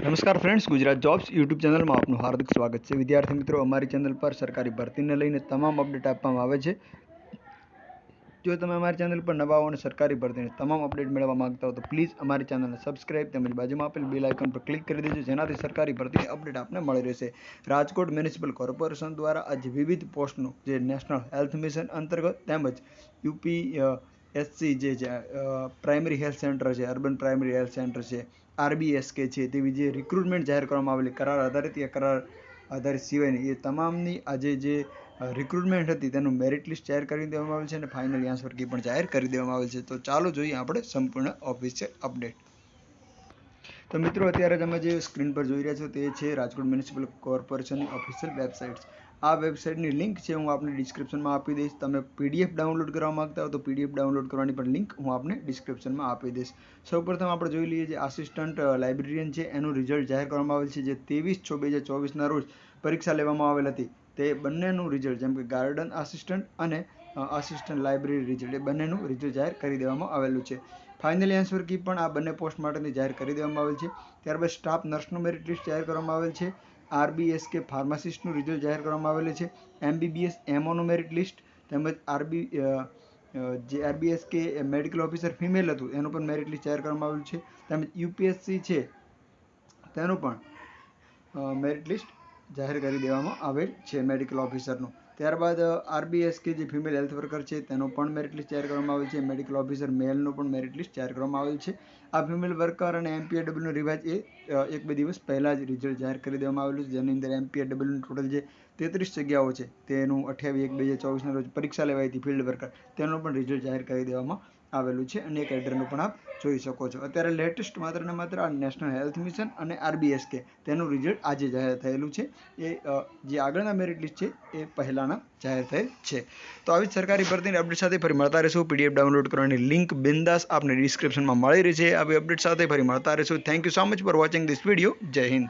નમસ્કાર friends, Gujarat jobs YouTube ચેનલમાં આપનું હાર્દિક સ્વાગત છે। વિદ્યાર્થી મિત્રો, અમારી ચેનલ પર સરકારી ભરતીને લઈને તમામ અપડેટ આપવામાં આવે છે। જો તમે અમારી ચેનલ પર નવા હો અને સરકારી ભરતીની તમામ અપડેટ મેળવવા માંગતા હો તો પ્લીઝ અમારી ચેનલને સબસ્ક્રાઇબ તેમજ બાજુમાં આપેલ બેલ આઇકન પર ક્લિક કરી દેજો, જેનાથી સરકારી ભરતીની અપડેટ આપને મળી રહેશે। રાજકોટ મ્યુનિસિપલ કોર્પોરેશન દ્વારા આજે વિવિધ પોસ્ટનું જે નેશનલ હેલ્થ મિશન અંતર્ગત તેમજ યુપીએસસી જે પ્રાઇમરી હેલ્થ સેન્ટર છે, અર્બન પ્રાઇમરી હેલ્થ સેન્ટર છે, RBSK છે, તેવી જે રિક્રુટમેન્ટ જાહેર કરવામાં આવેલી કરાર આધારિત યા કરાર આધારિત સિવાયની એ તમામની આજે જે રિક્રુટમેન્ટ હતી તેનું મેરિટ લિસ્ટ જાહેર કરી દેવામાં આવેલ છે અને ફાઇનલ આન્સર કી પણ જાહેર કરી દેવામાં આવેલ છે। તો ચાલો જોઈએ આપણે સંપૂર્ણ ઓફિશિયલ અપડેટ। તો મિત્રો, અત્યારે તમે જે સ્ક્રીન પર જોઈ રહ્યા છો તે છે રાજકોટ મ્યુનિસિપલ કોર્પોરેશનની ઓફિશિયલ વેબસાઇટ। આ વેબસાઇટની લિંક છે હું આપને ડિસ્ક્રિપ્શનમાં આપી દઈશ। તમે PDF ડાઉનલોડ કરવા માંગતા હો તો PDF ડાઉનલોડ કરવાની પણ લિંક હું આપને ડિસ્ક્રિપ્શનમાં આપી દઈશ। સૌપ્રથમ આપણે જોઈ લઈએ જે આસિસ્ટન્ટ લાઇબ્રેરિયન છે એનું રિઝલ્ટ જાહેર કરવામાં આવેલ છે, જે 23/6/2024ના રોજ પરીક્ષા લેવામાં આવેલ હતી। તે બંનેનું રિઝલ્ટ, જેમ કે ગાર્ડન આસિસ્ટન્ટ અને આસિસ્ટન્ટ લાઇબ્રેરી રિઝલ્ટ, એ બંનેનું રિઝલ્ટ જાહેર કરી દેવામાં આવેલું છે। ફાઇનલ આન્સર કી પણ આ બંને પોસ્ટ માટેની જાહેર કરી દેવામાં આવેલ છે। ત્યારબાદ સ્ટાફ નર્સનું મેરિટ લિસ્ટ જાહેર કરવામાં આવેલ છે। RBSK ફાર્માસિસ્ટનું રિઝલ્ટ જાહેર કરવામાં આવેલું છે। MBBS MOનું મેરિટ લિસ્ટ તેમજ જે RBSK મેડિકલ ઓફિસર ફિમેલ હતું એનું પણ મેરિટ લિસ્ટ જાહેર કરવામાં આવેલું છે। તેમજ UPSC છે તેનું પણ મેરિટ લિસ્ટ જાહેર કરી દેવામાં આવેલ છે મેડિકલ ઓફિસરનું। ત્યારબાદ RBSK જે ફિમેલ હેલ્થ વર્કર છે તેનું પણ મેરિટ લિસ્ટ જાહેર કરવામાં આવેલ છે। મેડિકલ ઓફિસર મેલનું પણ મેરિટ લિસ્ટ જાહેર કરવામાં આવેલ છે। આ ફિમેલ વર્કર અને MPAWનું રિવાઇઝ એ 1-2 દિવસ પહેલાં જ રિઝલ્ટ જાહેર કરી દેવામાં આવેલું છે, જેની અંદર MPAWનું ટોટલ જે 33 જગ્યાઓ છે તેનું 28/1/2024ના રોજ પરીક્ષા લેવાઈ હતી ફિલ્ડ વર્કર, તેનું પણ રિઝલ્ટ જાહેર કરી દેવામાં આવેલું છે અને કેડરનું પણ આપ જોઈ શકો છો। અત્યારે લેટેસ્ટ માત્ર ને માત્ર આ નેશનલ હેલ્થ મિશન અને RBSK તેનું રિઝલ્ટ આજે જાહેર થયેલું છે। એ જે આગળના મેરિટ લિસ્ટ છે એ પહેલાંના જાહેર થયેલ છે। તો આવી જ સરકારી ભરતીની અપડેટ સાથે ફરી મળતા રહીશું। PDF ડાઉનલોડ કરવાની લિંક બિંદાસ આપને ડિસ્ક્રિપ્શનમાં મળી રહી છે। આવી અપડેટ સાથે ફરી મળતા રહીશું। Thank you so much for watching this video. જય હિન્દ।